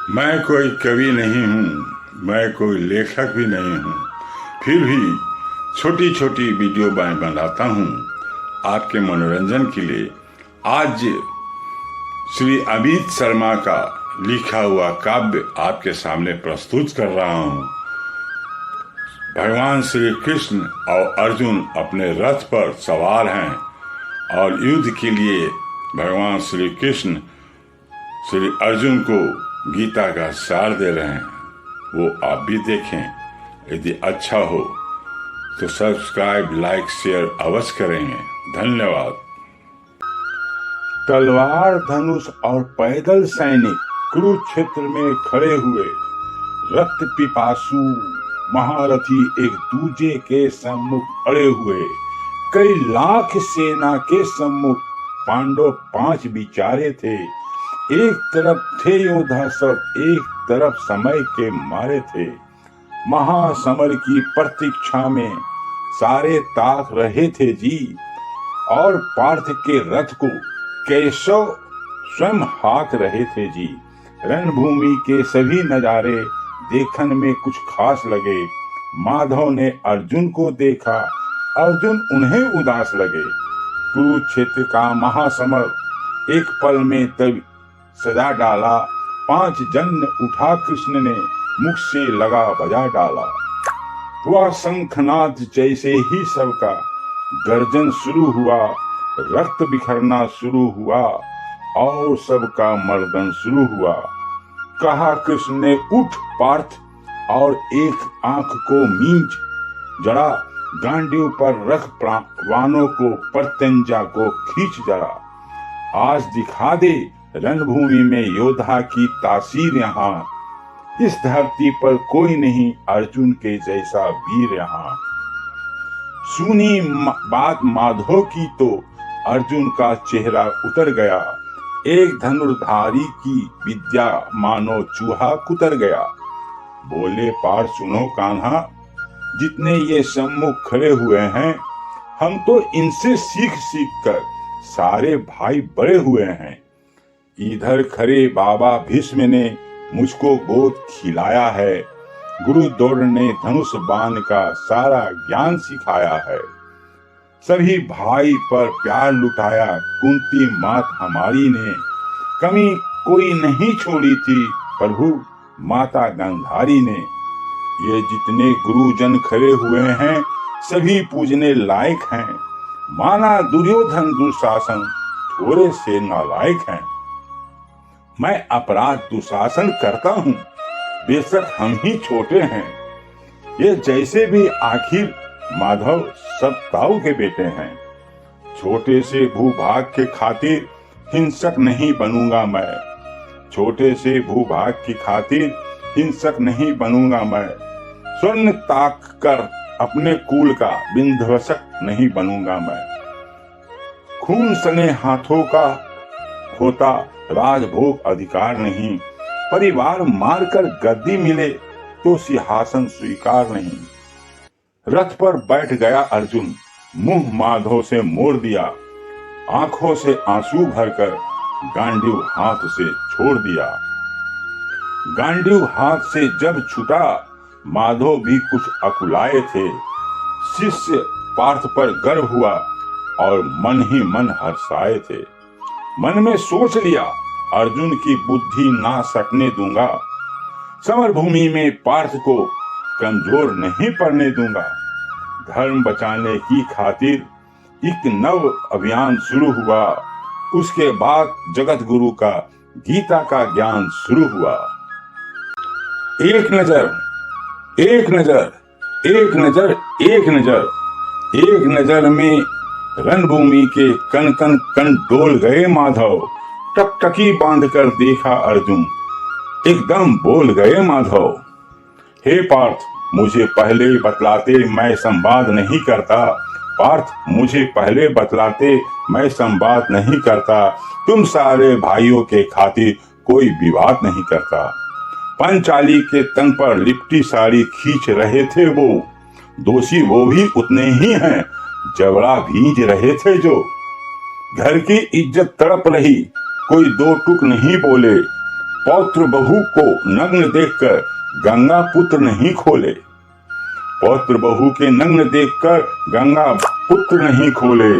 मैं कोई कवि नहीं हूँ, मैं कोई लेखक भी नहीं हूँ, फिर भी छोटी छोटी वीडियो मैं बनाता हूँ आपके मनोरंजन के लिए। आज श्री अमित शर्मा का लिखा हुआ काव्य आपके सामने प्रस्तुत कर रहा हूँ। भगवान श्री कृष्ण और अर्जुन अपने रथ पर सवार हैं और युद्ध के लिए भगवान श्री कृष्ण श्री अर्जुन को गीता का सार दे रहे हैं। वो आप भी देखें। यदि अच्छा हो तो सब्सक्राइब, लाइक, शेयर अवश्य करेंगे। धन्यवाद। तलवार, धनुष और पैदल सैनिक कुरुक्षेत्र में खड़े हुए। रक्त पिपासु महारथी एक दूजे के सम्मुख अड़े हुए। कई लाख सेना के सम्मुख पांडव 5 बिचारे थे। एक तरफ थे योद्धा सब, एक तरफ समय के मारे थे। महासमर की प्रतीक्षा में सारे ताक रहे थे जी। और पार्थ के रथ को केशव स्वयं हाँक रहे थे जी। रणभूमि के सभी नजारे देखने में कुछ खास लगे। माधव ने अर्जुन को देखा, अर्जुन उन्हें उदास लगे। कुरुक्षेत्र का महासमर एक पल में तब सजा डाला। 5 जन उठा कृष्ण ने मुख से लगा बजा डाला। हुआ शंखनाद जैसे ही सबका गर्जन शुरू हुआ। रक्त बिखरना शुरू हुआ और सबका मर्दन शुरू हुआ। कहा कृष्ण ने, उठ पार्थ और एक आंख को मींच। जरा गांडीव पर रख प्राणों को, प्रत्यंजा को खींच जरा। आज दिखा दे रणभूमि में योद्धा की तासीर। यहाँ इस धरती पर कोई नहीं अर्जुन के जैसा वीर। यहाँ सुनी बात माधव की तो अर्जुन का चेहरा उतर गया। एक धनुर्धारी की विद्या मानो चूहा कुतर गया। बोले, पार सुनो कान्हा, जितने ये सम्मुख खड़े हुए हैं, हम तो इनसे सीख सीख कर सारे भाई बड़े हुए हैं। इधर खड़े बाबा भीष्म ने मुझको गोद खिलाया है। गुरु द्रोण ने धनुष बाण का सारा ज्ञान सिखाया है। सभी भाई पर प्यार लुटाया कुंती मात हमारी ने। कमी कोई नहीं छोड़ी थी प्रभु माता गांधारी ने। ये जितने गुरुजन खड़े हुए हैं सभी पूजने लायक हैं। माना दुर्योधन दुशासन थोड़े से नालायक हैं। मैं अपराध दुशासन करता हूँ, बेशक हम ही छोटे हैं। ये जैसे भी आखिर माधव सब ताऊ के बेटे हैं। छोटे से भूभाग के खातिर हिंसक नहीं बनूंगा मैं। छोटे से भूभाग की खातिर हिंसक नहीं बनूंगा मैं। स्वर्ण ताक कर अपने कुल का विध्वंसक नहीं बनूंगा मैं। खून सने हाथों का होता राजभोग अधिकार नहीं। परिवार मारकर गद्दी मिले तो सिंहासन स्वीकार नहीं। रथ पर बैठ गया अर्जुन, मुंह माधव से मोड़ दिया। आंखों से आंसू भरकर गांडीव हाथ से छोड़ दिया। गांडीव हाथ से जब छूटा माधव भी कुछ अकुलाए थे। शिष्य पार्थ पर गर्व हुआ और मन ही मन हर्षाए थे। मन में सोच लिया, अर्जुन की बुद्धि ना सकने दूंगा। समर भूमि में पार्थ को कमजोर नहीं पड़ने दूंगा। धर्म बचाने की खातिर एक नव अभियान शुरू हुआ। उसके बाद जगत गुरु का गीता का ज्ञान शुरू हुआ। एक नजर, एक नजर, एक नजर, एक नजर, एक नजर में रणभूमि के कण कण कण डोल गए माधव। टकटकी बांधकर देखा अर्जुन, एकदम बोल गए माधव। हे पार्थ, मुझे पहले बतलाते मैं संवाद नहीं करता। पार्थ, मुझे पहले बतलाते मैं संवाद नहीं करता। तुम सारे भाइयों के खातिर कोई विवाद नहीं करता। पंचाली के तन पर लिपटी साड़ी खींच रहे थे वो। दोषी वो भी उतने ही हैं, जबड़ा भींच रहे थे जो। घर की इज्जत तड़प रही, कोई दो टुक नहीं बोले। पौत्र बहू को नग्न देखकर गंगा पुत्र नहीं खोले। पौत्र बहू के नग्न देखकर गंगा पुत्र नहीं खोले।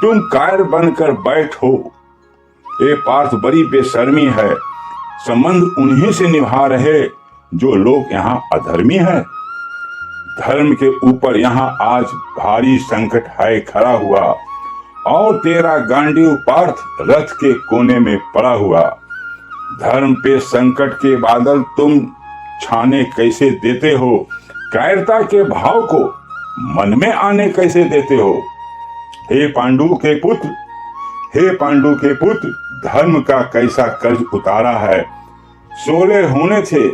तुम कायर बनकर बैठो। ये पार्थ बड़ी बेशर्मी है। संबंध उन्हीं से निभा रहे जो लोग यहाँ अधर्मी है। धर्म के ऊपर यहाँ आज भारी संकट है खड़ा हुआ और तेरा गांडीव पार्थ रथ के कोने में पड़ा हुआ। धर्म पे संकट के बादल तुम छाने कैसे देते हो? कायरता के भाव को मन में आने कैसे देते हो? हे पांडु के पुत्र, हे पांडु के पुत्र, धर्म का कैसा कर्ज उतारा है। सोले होने थे,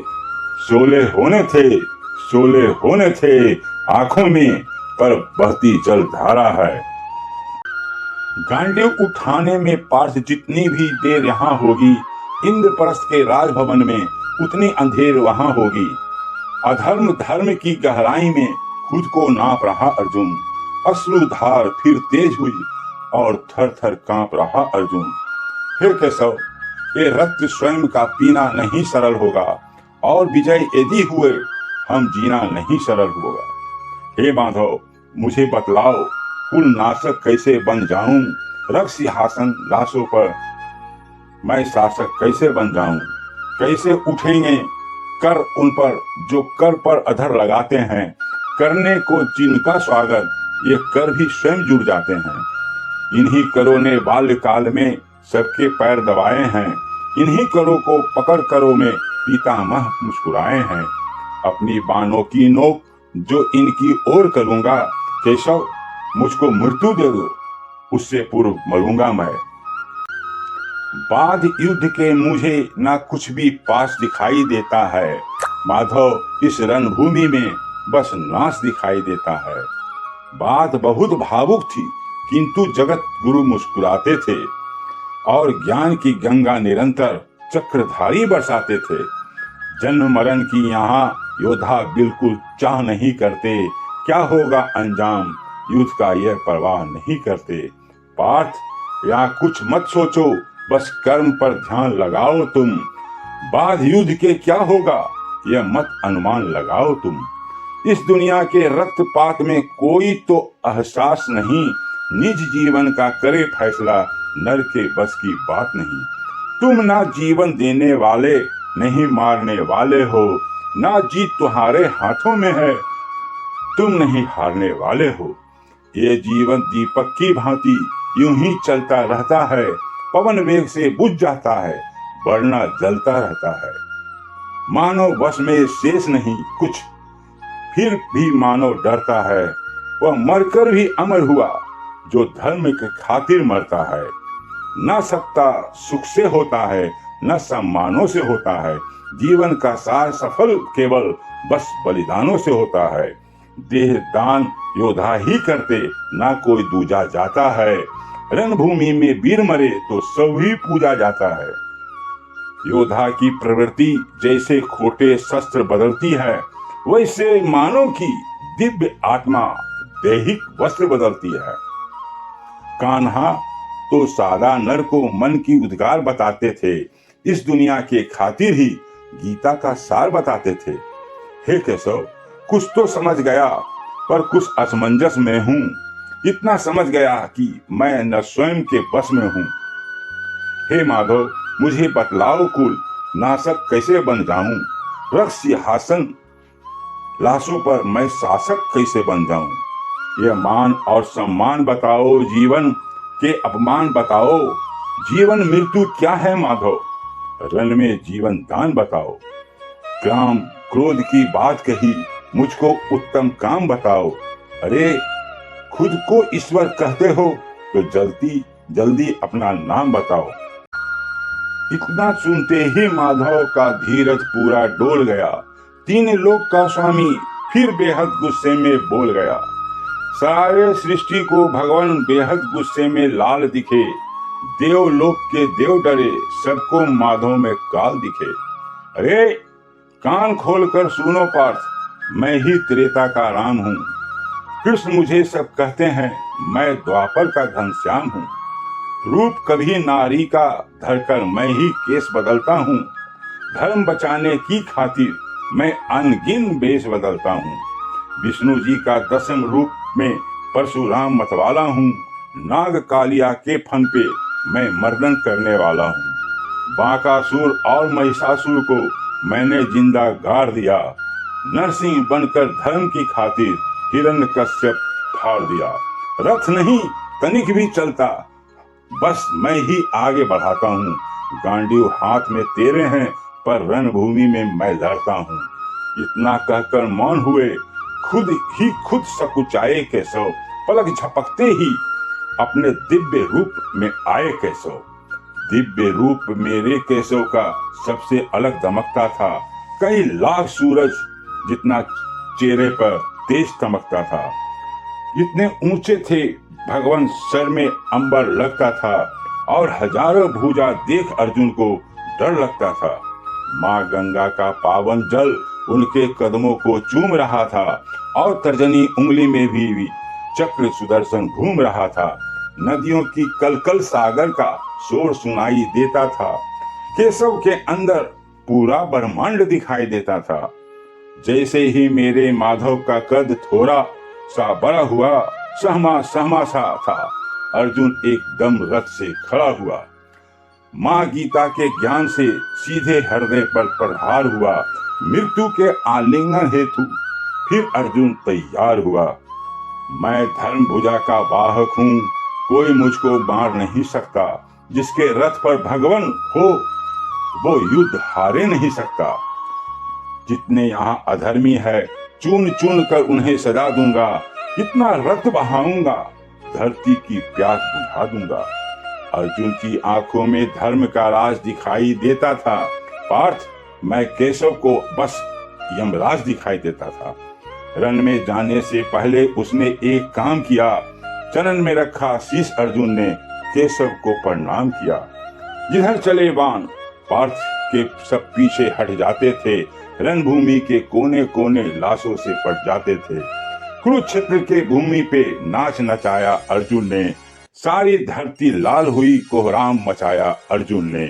सोले होने थे, सोले होने थे आंखों में, पर बहती जल धारा है। गांडीव उठाने में पार्थ जितनी भी देर यहाँ होगी, इंद्रप्रस्थ के राजभवन में उतनी अंधेर वहां होगी। अधर्म धर्म की गहराई में खुद को नाप रहा अर्जुन। अश्रुधार फिर तेज हुई और थर थर कांप रहा अर्जुन। हे केशव, ये रक्त स्वयं का पीना नहीं सरल होगा और विजय यदि हुए हम जीना नहीं सरल होगा। हे माधव, मुझे बतलाओ, कुल नाशक कैसे बन जाऊं? रख सिंहासन लाशों पर मैं शासक कैसे बन जाऊं? कैसे उठेंगे कर उन पर जो कर पर अधर लगाते हैं? करने को जिनका स्वागत ये कर भी स्वयं जुड़ जाते हैं। इन्हीं करों ने बाल्यकाल में सबके पैर दबाए हैं। इन्हीं करों को पकड़ करों में पितामह मुस्कुराए हैं। अपनी बाणों की नोक जो इनकी ओर करूंगा, केशव मुझको मृत्यु दे दो, उससे पूर्व मरूंगा मैं। बाद युद्ध के मुझे ना कुछ भी पास दिखाई देता है। माधव, इस रणभूमि में बस नाश दिखाई देता है। बात बहुत भावुक थी, किंतु जगत गुरु मुस्कुराते थे और ज्ञान की गंगा निरंतर चक्रधारी बरसाते थे। जन्म मरण की यहाँ योद्धा बिल्कुल चाह नहीं करते। क्या होगा अंजाम, युद्ध का यह परवाह नहीं करते। पार्थ, यहाँ कुछ मत सोचो, बस कर्म पर ध्यान लगाओ तुम। बाद युद्ध के क्या होगा यह मत अनुमान लगाओ तुम। इस दुनिया के रक्तपात में कोई तो एहसास नहीं। निज जीवन का करे फैसला, नर के बस की बात नहीं। तुम ना जीवन देने वाले, नहीं मारने वाले हो। ना जीत तुम्हारे हाथों में है, तुम नहीं हारने वाले हो। ये जीवन दीपक की भांति यूं ही चलता रहता है। पवन वेग से बुझ जाता है, बढ़ना जलता रहता है। मानव वश में शेष नहीं कुछ, फिर भी मानव डरता है। वह मरकर भी अमर हुआ जो धर्म के खातिर मरता है। न सत्ता सुख से होता है, न सम्मानों से होता है। जीवन का सार सफल केवल बस बलिदानों से होता है। देह दान योद्धा ही करते, ना कोई दूजा जाता है। रणभूमि में वीर मरे तो सभी पूजा जाता है। योद्धा की प्रवृत्ति जैसे खोटे शस्त्र बदलती है, वैसे मानव की दिव्य आत्मा दैहिक वस्त्र बदलती है। कान्हा तो सादा नर को मन की उद्गार बताते थे, इस दुनिया के खातिर ही गीता का सार बताते थे। हे केशव, कुछ तो समझ गया, पर कुछ असमंजस में हूँ। इतना समझ गया कि मैं न स्वयं के बस में हूँ। हे माधव, मुझे बतलाओ, कुल नाशक कैसे बन जाऊं? रख सिंहासन लाशों पर मैं शासक कैसे बन जाऊं? यह मान और सम्मान बताओ, जीवन के अपमान बताओ। जीवन मृत्यु क्या है माधव? रण में जीवन दान बताओ। काम क्रोध की बात कही, मुझको उत्तम काम बताओ। अरे, खुद को ईश्वर कहते हो तो जल्दी जल्दी अपना नाम बताओ। इतना सुनते ही माधव का धीरज पूरा डोल गया। तीन लोक का स्वामी फिर बेहद गुस्से में बोल गया। सारे सृष्टि को भगवान बेहद गुस्से में लाल दिखे। देवलोक के देव डरे, सबको माधव में काल दिखे। अरे, कान खोलकर सुनो पार्थ, मैं ही त्रेता का राम हूँ। कृष्ण मुझे सब कहते हैं, मैं द्वापर का घनश्याम हूँ। रूप कभी नारी का धरकर मैं ही केस बदलता हूँ। धर्म बचाने की खातिर मैं अनगिन वेश बदलता हूँ। विष्णु जी का 10वें रूप में परशुराम मतवाला हूँ। नाग कालिया के फन पे मैं मर्दन करने वाला हूँ। बाकासुर और महिषासुर को मैंने जिंदा गाड़ दिया। नरसिंह बनकर धर्म की खातिर हिरण्यकश्यप फाड़ दिया। रथ नहीं तनिक भी चलता, बस मैं ही आगे बढ़ाता हूँ। गांडीव हाथ में तेरे हैं, पर रणभूमि में मैं लड़ता हूँ। इतना कहकर मौन हुए, खुद सकुचाए केशव। पलक झपकते ही अपने दिव्य रूप में आए केशव। दिव्य रूप मेरे केशव का सबसे अलग दमकता था। कई लाख सूरज जितना चेहरे पर तेज चमकता था। इतने ऊंचे थे भगवान, सर में अंबर लगता था और हजारों भुजा देख अर्जुन को डर लगता था। माँ गंगा का पावन जल उनके कदमों को चूम रहा था और तर्जनी उंगली में भी चक्र सुदर्शन घूम रहा था। नदियों की कलकल सागर का शोर सुनाई देता था। केशव के अंदर पूरा ब्रह्मांड दिखाई देता था। जैसे ही मेरे माधव का कद थोड़ा सा बड़ा हुआ, सहमा सा था, अर्जुन एकदम रथ से खड़ा हुआ। माँ गीता के ज्ञान से सीधे हृदय पर प्रहार हुआ। मृत्यु के आलिंगन हेतु फिर अर्जुन तैयार हुआ। मैं धर्म भुजा का वाहक हूँ, कोई मुझको मार नहीं सकता। जिसके रथ पर भगवान हो वो युद्ध हारे नहीं सकता। जितने यहाँ अधर्मी है चुन चुन कर उन्हें सजा दूंगा। इतना रक्त बहाऊंगा, धरती की प्यास बुझा दूंगा। अर्जुन की आंखों में धर्म का राज दिखाई देता था। पार्थ, मैं केशव को बस यमराज दिखाई देता था। रण में जाने से पहले उसने एक काम किया। चरण में रखा शीश अर्जुन ने केशव को प्रणाम किया। जिधर चले बाण पार्थ के सब पीछे हट जाते थे। रणभूमि के कोने कोने लाशों से पट जाते थे। कुरुक्षेत्र के भूमि पे नाच नचाया अर्जुन ने। सारी धरती लाल हुई, कोहराम मचाया अर्जुन ने।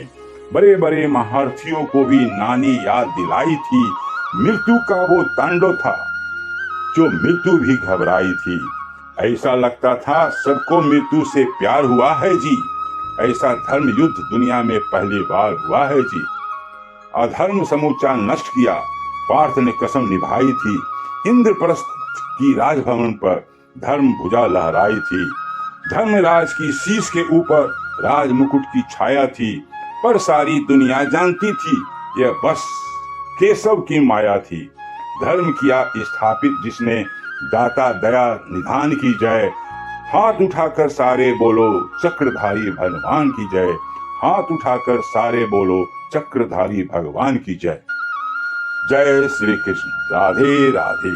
बड़े बड़े महारथियों को भी नानी याद दिलाई थी। मृत्यु का वो तांडव था जो मृत्यु भी घबराई थी। ऐसा लगता था सबको मृत्यु से प्यार हुआ है जी। ऐसा धर्म युद्ध दुनिया में पहली बार हुआ है जी। अधर्म समूचा नष्ट किया पार्थ ने कसम निभाई थी। इंद्रप्रस्थ की राजभवन पर धर्म भुजा लहराई थी। धर्मराज की शीश के ऊपर राज मुकुट की छाया थी। पर सारी दुनिया जानती थी यह बस केशव की माया थी। धर्म किया स्थापित जिसने, दाता दया निधान की जय। हाथ उठाकर सारे बोलो चक्रधारी भगवान की जय। हाथ उठाकर सारे बोलो चक्रधारी भगवान की जय। जय श्री कृष्ण। राधे राधे।